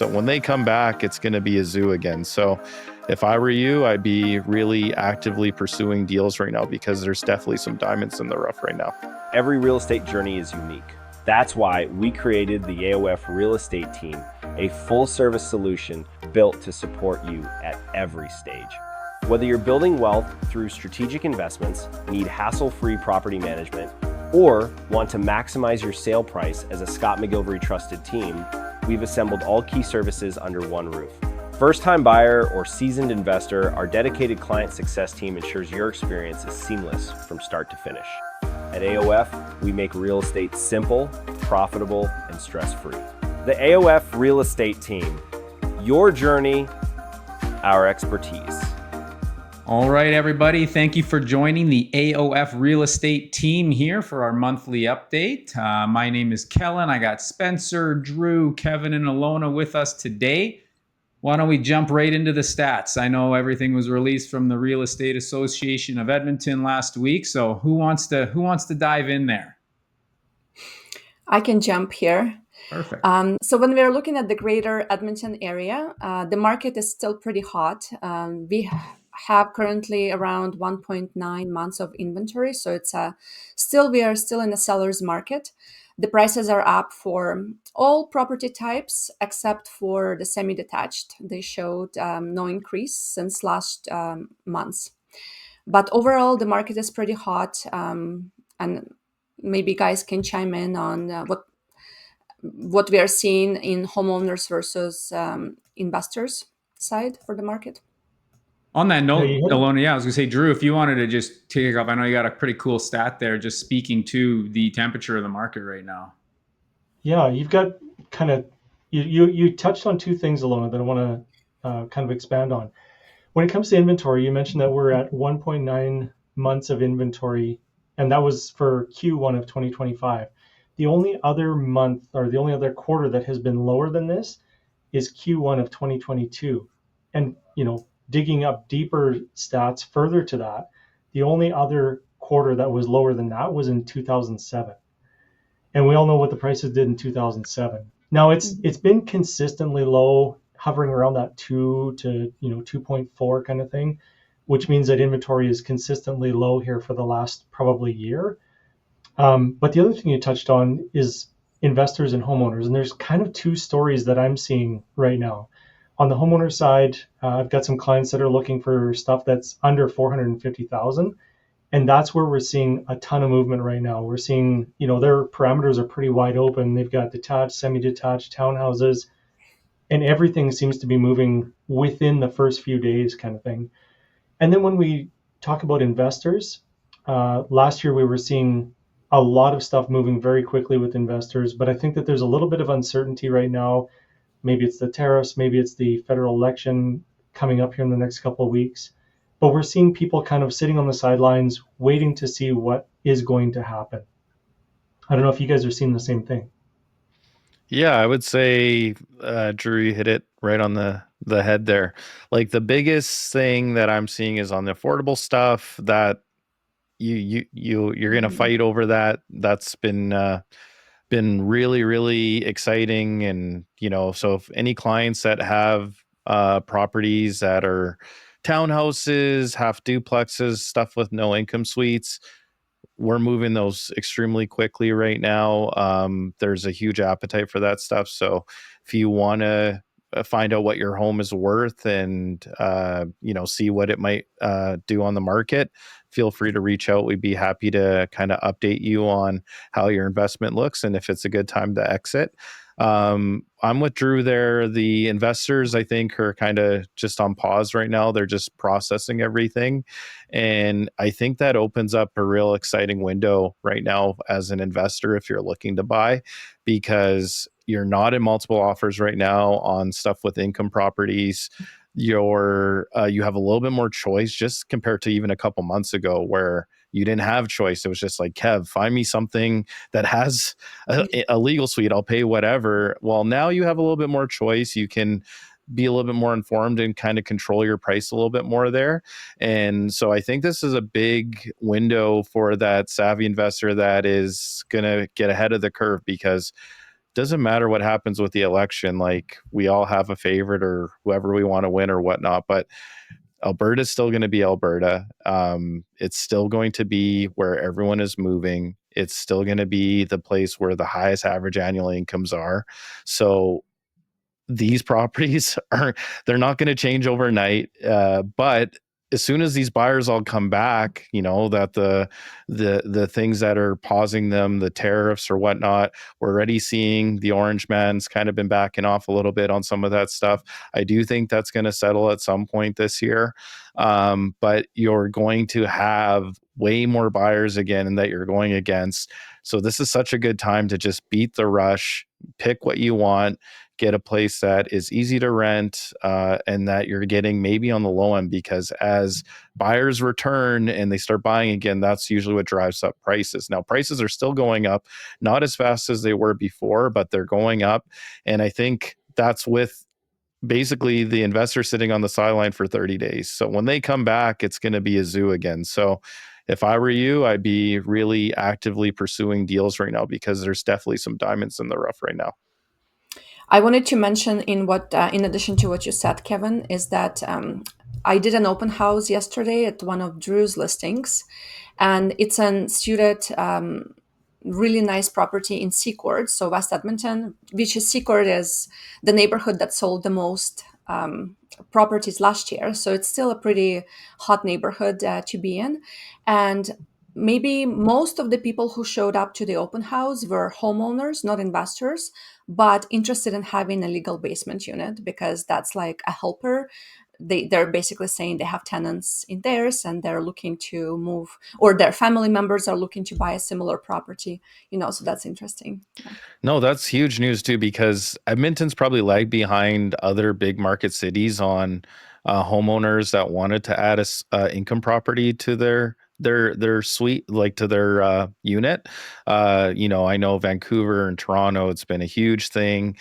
So when they come back, it's going to be a zoo again. So if I were you, I'd be really actively pursuing deals right now because there's definitely some diamonds in the rough right now. Every real estate journey is unique. That's why we created the AOF Real Estate Team, a full-service solution built to support you at every stage. Whether you're building wealth through strategic investments, need hassle-free property management, or want to maximize your sale price as a Scott McGilvery trusted team, we've assembled all key services under one roof. First-time buyer or seasoned investor, our dedicated client success team ensures your experience is seamless from start to finish. At AOF, we make real estate simple, profitable, and stress-free. The AOF Real Estate Team, your journey, our expertise. All right, everybody. Thank you for joining the AOF Real Estate Team here for our monthly update. My name is Kellen. I got Spencer, Drew, Kevin, and Ilona with us today. Why don't we jump right into the stats? I know everything was released from the Real Estate Association of Edmonton last week. So who wants to dive in there? I can jump here. Perfect. So when we're looking at the greater Edmonton area, the market is still pretty hot. We have currently around 1.9 months of inventory. So it's we are still in a seller's market. The prices are up for all property types except for the semi-detached. They showed no increase since last months. But overall, the market is pretty hot. And maybe guys can chime in on what we are seeing in homeowners versus investors side for the market. On that note, Ilona, I was going to say, Drew, if you wanted to just take it off, I know you got a pretty cool stat there just speaking to the temperature of the market right now. Yeah, you've got kind of, you touched on two things, Ilona, that I want to kind of expand on. When it comes to inventory, you mentioned that we're at 1.9 months of inventory, and that was for Q1 of 2025. The only other month or the only other quarter that has been lower than this is Q1 of 2022. And, digging up deeper stats further to that, the only other quarter that was lower than that was in 2007. And we all know what the prices did in 2007. Now it's been consistently low, hovering around that 2 to 2.4 kind of thing, which means that inventory is consistently low here for the last probably year. But the other thing you touched on is investors and homeowners. And there's kind of two stories that I'm seeing right now. On the homeowner side, I've got some clients that are looking for stuff that's under 450,000. And that's where we're seeing a ton of movement right now. We're seeing, their parameters are pretty wide open. They've got detached, semi-detached, townhouses, and everything seems to be moving within the first few days kind of thing. And then when we talk about investors, last year we were seeing a lot of stuff moving very quickly with investors, but I think that there's a little bit of uncertainty right now. Maybe it's the tariffs, maybe it's the federal election coming up here in the next couple of weeks. But we're seeing people kind of sitting on the sidelines, waiting to see what is going to happen. I don't know if you guys are seeing the same thing. Yeah, I would say, Drew, you hit it right on the head there. Like the biggest thing that I'm seeing is on the affordable stuff that you're going to fight over that. That's been really, really exciting. And, so if any clients that have properties that are townhouses, half duplexes, stuff with no income suites, we're moving those extremely quickly right now. There's a huge appetite for that stuff. So if you want to find out what your home is worth and, see what it might do on the market, feel free to reach out. We'd be happy to kind of update you on how your investment looks and if it's a good time to exit. I'm with Drew there. The investors, I think, are kind of just on pause right now. They're just processing everything. And I think that opens up a real exciting window right now as an investor if you're looking to buy, because you're not in multiple offers right now on stuff with income properties. You have a little bit more choice just compared to even a couple months ago where you didn't have choice. It was just like, Kev, find me something that has a legal suite. I'll pay whatever. Well, now you have a little bit more choice. You can be a little bit more informed and kind of control your price a little bit more there. And so I think this is a big window for that savvy investor that is going to get ahead of the curve, because doesn't matter what happens with the election. Like, we all have a favorite or whoever we want to win or whatnot, but Alberta is still going to be Alberta. It's still going to be where everyone is moving. It's still going to be the place where the highest average annual incomes are. So these properties they're not going to change overnight. But as soon as these buyers all come back, that the things that are pausing them, the tariffs or whatnot, we're already seeing the orange man's kind of been backing off a little bit on some of that stuff. I do think that's going to settle at some point this year. But you're going to have way more buyers again and that you're going against. So this is such a good time to just beat the rush, pick what you want, get a place that is easy to rent, and that you're getting maybe on the low end, because as buyers return and they start buying again, that's usually what drives up prices. Now, prices are still going up, not as fast as they were before, but they're going up. And I think that's with basically the investor sitting on the sideline for 30 days. So when they come back, it's going to be a zoo again. So if I were you, I'd be really actively pursuing deals right now, because there's definitely some diamonds in the rough right now. I wanted to mention in addition to what you said, Kevin, is that I did an open house yesterday at one of Drew's listings, and it's a suited, really nice property in Secord, so West Edmonton, which is Secord is the neighborhood that sold the most properties last year. So it's still a pretty hot neighborhood to be in. And maybe most of the people who showed up to the open house were homeowners, not investors, but interested in having a legal basement unit, because that's like a helper. They're basically saying they have tenants in theirs and they're looking to move, or their family members are looking to buy a similar property, so that's interesting. Yeah. No, that's huge news too, because Edmonton's probably lagged behind other big market cities on homeowners that wanted to add a income property to their suite, like to their unit. I know Vancouver and Toronto, it's been a huge thing.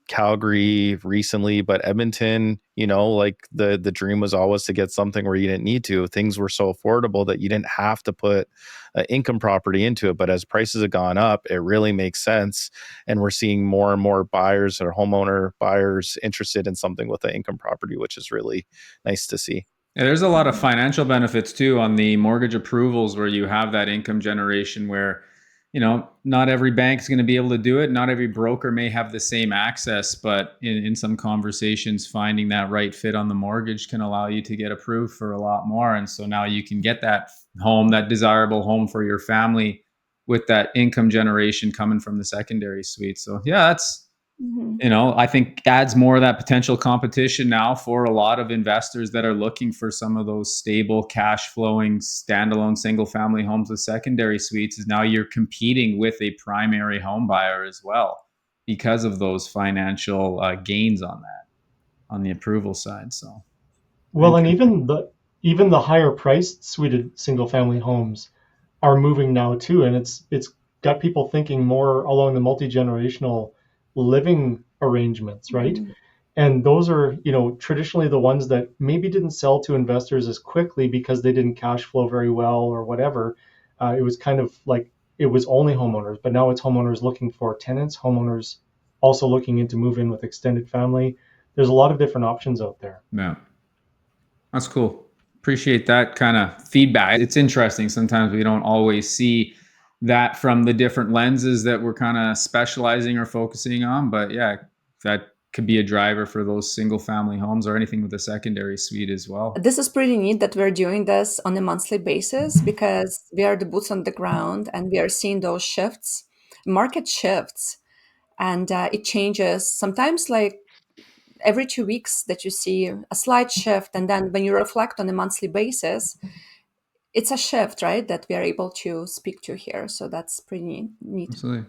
Calgary recently, but Edmonton, like the dream was always to get something where you didn't need to. Things were so affordable that you didn't have to put an income property into it. But as prices have gone up, it really makes sense. And we're seeing more and more buyers or homeowner buyers interested in something with an income property, which is really nice to see. Yeah, there's a lot of financial benefits too on the mortgage approvals, where you have that income generation where, not every bank's going to be able to do it. Not every broker may have the same access, but in some conversations, finding that right fit on the mortgage can allow you to get approved for a lot more. And so now you can get that home, that desirable home for your family, with that income generation coming from the secondary suite. So yeah, that's, I think adds more of that potential competition now for a lot of investors that are looking for some of those stable cash flowing standalone single family homes with secondary suites. Is now you're competing with a primary home buyer as well, because of those financial gains on the approval side. So, Well, and even the higher priced suited single family homes are moving now too, and it's got people thinking more along the multi-generational living arrangements, right? And those are, traditionally the ones that maybe didn't sell to investors as quickly because they didn't cash flow very well or whatever. It was kind of like it was only homeowners, but now it's homeowners looking for tenants, homeowners also looking into move in with extended family. There's a lot of different options out there. Yeah, that's cool. Appreciate that kind of feedback. It's interesting. Sometimes we don't always see that from the different lenses that we're kind of specializing or focusing on. But yeah, that could be a driver for those single family homes or anything with a secondary suite as well. This is pretty neat that we're doing this on a monthly basis, because we are the boots on the ground and we are seeing those shifts, market shifts, and it changes sometimes like every 2 weeks that you see a slight shift. And then when you reflect on a monthly basis, it's a shift, right, that we are able to speak to here. So that's pretty neat. Absolutely.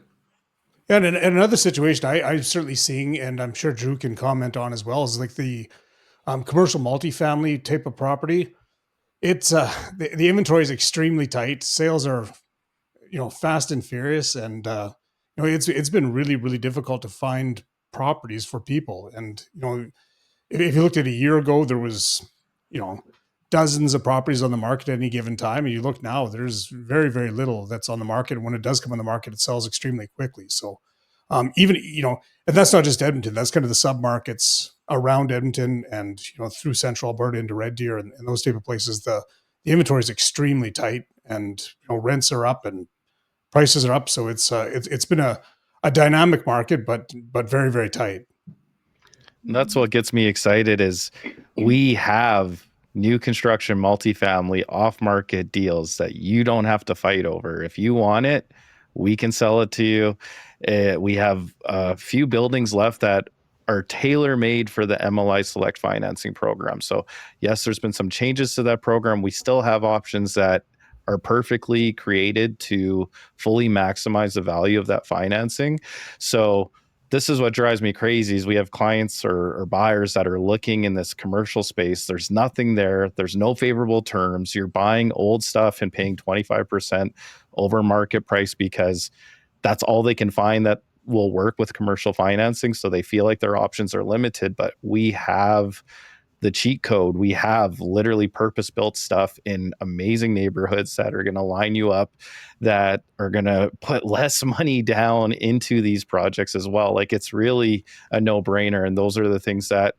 And another situation I'm certainly seeing, and I'm sure Drew can comment on as well, is like the commercial multifamily type of property. It's the inventory is extremely tight. Sales are, fast and furious, and it's been really, really difficult to find properties for people. And if you looked at a year ago, there was dozens of properties on the market at any given time, and you look now, there's very, very little that's on the market. And when it does come on the market, it sells extremely quickly. So Even, and that's not just Edmonton, that's kind of the submarkets around Edmonton and, through central Alberta into Red Deer and those type of places. The inventory is extremely tight, and, rents are up and prices are up. So it's been a dynamic market, but very, very tight. And that's what gets me excited is we have new construction multifamily off-market deals that you don't have to fight over. If you want it, we can sell it to you. We have a few buildings left that are tailor-made for the MLI Select financing program. So yes, there's been some changes to that program. We still have options that are perfectly created to fully maximize the value of that financing. So this is what drives me crazy is we have clients or buyers that are looking in this commercial space. There's nothing there. There's no favorable terms. You're buying old stuff and paying 25% over market price because that's all they can find that will work with commercial financing. So they feel like their options are limited, but we have the cheat code. We have literally purpose-built stuff in amazing neighborhoods that are going to line you up, that are going to put less money down into these projects as well. Like, it's really a no-brainer. And those are the things that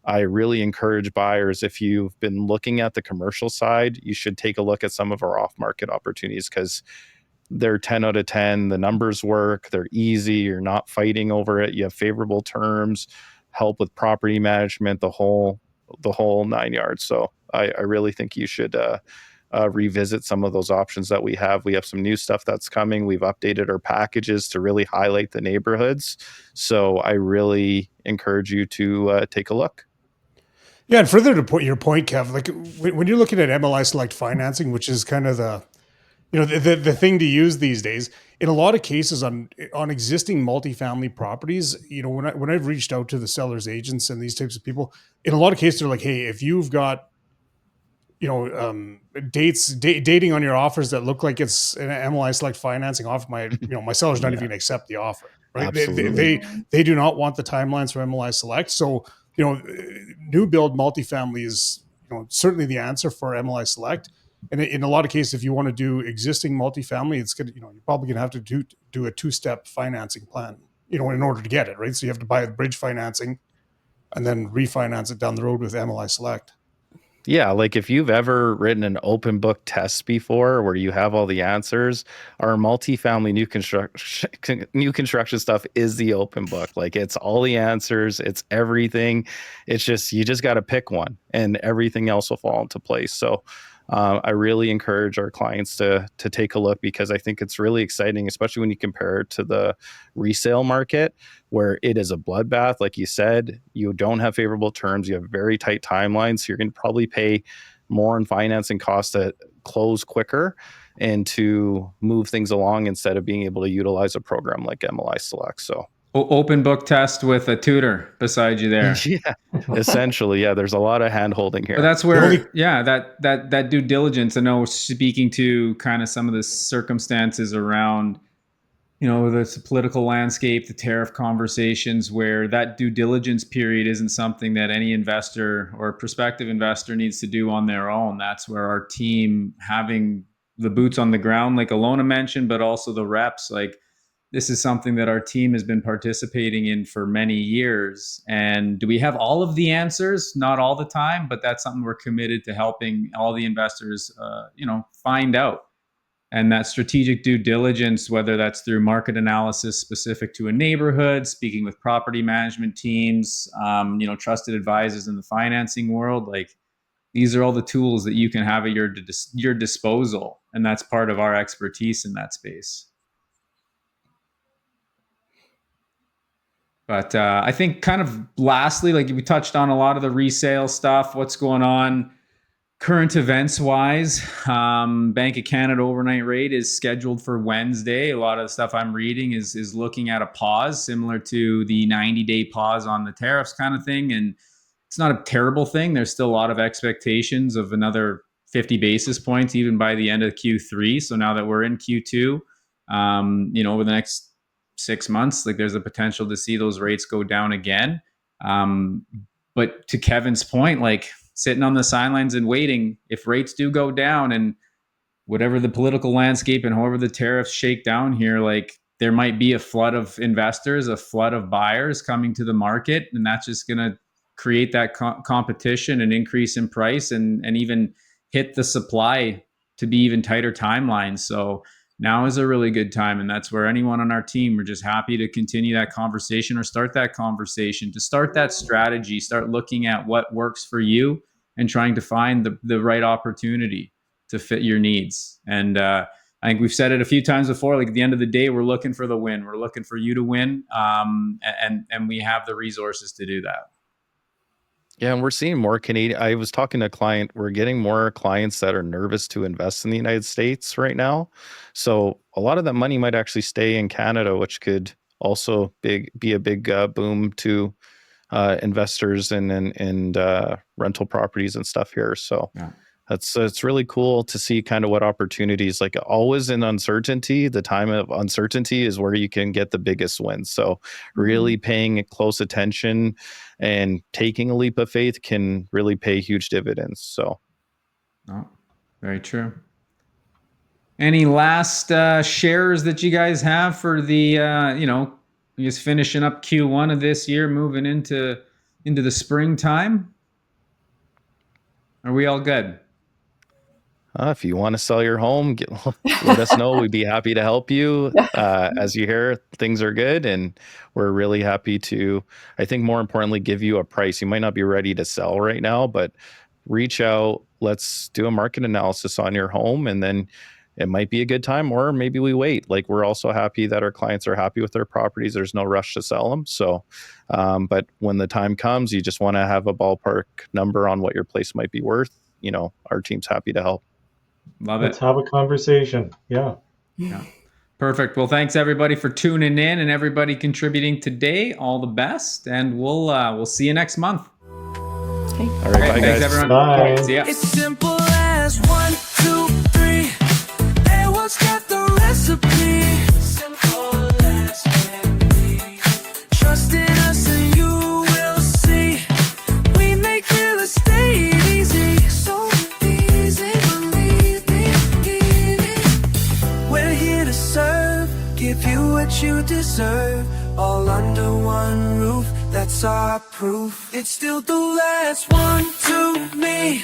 I really encourage buyers. If you've been looking at the commercial side, you should take a look at some of our off-market opportunities because they're 10 out of 10. The numbers work. They're easy. You're not fighting over it. You have favorable terms, help with property management, the whole 9 yards. So I really think you should revisit some of those options that we have. We have some new stuff that's coming. We've updated our packages to really highlight the neighborhoods. So I really encourage you to take a look. Yeah, and further to put your point, Kev, like when you're looking at MLI Select financing, which is kind of the thing to use these days, in a lot of cases on existing multifamily properties, when I've reached out to the sellers agents and these types of people, in a lot of cases they're like, hey, if you've got dating on your offers that look like it's an MLI Select financing offer, my seller's not even going to accept the offer, right? Absolutely. They do not want the timelines for MLI Select. So new build multifamily is certainly the answer for MLI Select. And in a lot of cases, if you want to do existing multifamily, it's going to, you're probably going to have to do a two-step financing plan, in order to get it, right? So you have to buy the bridge financing and then refinance it down the road with MLI Select. Yeah, like if you've ever written an open book test before where you have all the answers, our multifamily new construction stuff is the open book. Like, it's all the answers, it's everything. It's just, you just got to pick one and everything else will fall into place. So I really encourage our clients to take a look, because I think it's really exciting, especially when you compare it to the resale market, where it is a bloodbath. Like you said, you don't have favorable terms. You have very tight timelines. So you're going to probably pay more in financing costs to close quicker and to move things along instead of being able to utilize a program like MLI Select. So open book test with a tutor beside you there. yeah, essentially, yeah. There's a lot of hand holding here. But that's where, that due diligence. I know, speaking to kind of some of the circumstances around, the political landscape, the tariff conversations, where that due diligence period isn't something that any investor or prospective investor needs to do on their own. That's where our team, having the boots on the ground, like Ilona mentioned, but also the reps, like, this is something that our team has been participating in for many years. And do we have all of the answers? Not all the time, but that's something we're committed to helping all the investors, find out. And that strategic due diligence, whether that's through market analysis specific to a neighborhood, speaking with property management teams, trusted advisors in the financing world, like, these are all the tools that you can have at your disposal. And that's part of our expertise in that space. But I think, kind of lastly, like, we touched on a lot of the resale stuff, what's going on current events wise. Bank of Canada overnight rate is scheduled for Wednesday. A lot of the stuff I'm reading is looking at a pause, similar to the 90-day pause on the tariffs kind of thing. And it's not a terrible thing. There's still a lot of expectations of another 50 basis points, even by the end of Q3. So now that we're in Q2, over the next 6 months, like, there's a potential to see those rates go down again. But to Kevin's point, like, sitting on the sidelines and waiting, if rates do go down and whatever the political landscape and however the tariffs shake down here, like, there might be a flood of investors, a flood of buyers coming to the market, and that's just going to create that competition and increase in price, and even hit the supply to be even tighter timelines. So now is a really good time, and that's where anyone on our team, we're just happy to continue that conversation or start that conversation, to start that strategy, start looking at what works for you and trying to find the right opportunity to fit your needs. And I think we've said it a few times before, like at the end of the day, we're looking for the win. We're looking for you to win, and we have the resources to do that. Yeah, and we're seeing more Canadian. I was talking to a client. We're getting more clients that are nervous to invest in the United States right now. So a lot of that money might actually stay in Canada, which could also be a big boom to investors and rental properties and stuff here. So Yeah. it's really cool to see kind of what opportunities, like always in uncertainty, the time of uncertainty is where you can get the biggest wins. So really paying close attention and taking a leap of faith can really pay huge dividends. So Oh, very true. Any last shares that you guys have for the, just finishing up Q1 of this year, moving into the springtime? Are we all good? if you want to sell your home, let us know. We'd be happy to help you. As you hear, things are good, and we're really happy to, I think more importantly, give you a price. You might not be ready to sell right now, but reach out. Let's do a market analysis on your home, and then it might be a good time, or maybe we wait. Like, we're also happy that our clients are happy with their properties. There's no rush to sell them. So, but when the time comes, you just want to have a ballpark number on what your place might be worth. Our team's happy to help. Love Let's it. have a conversation. Yeah. Yeah. Perfect. Well, thanks everybody for tuning in and everybody contributing today. All the best, and we'll see you next month. Okay. All right, bye, Thanks guys. everyone. Bye. See ya. It's simple as 1, 2, 3. Everyone's got the recipe. Simple as can be. Trust in us and you will see. We make real estate easy. So easy, believe me. We're here to serve, give you what you deserve. All under one roof, that's our proof. It's still the last one to me.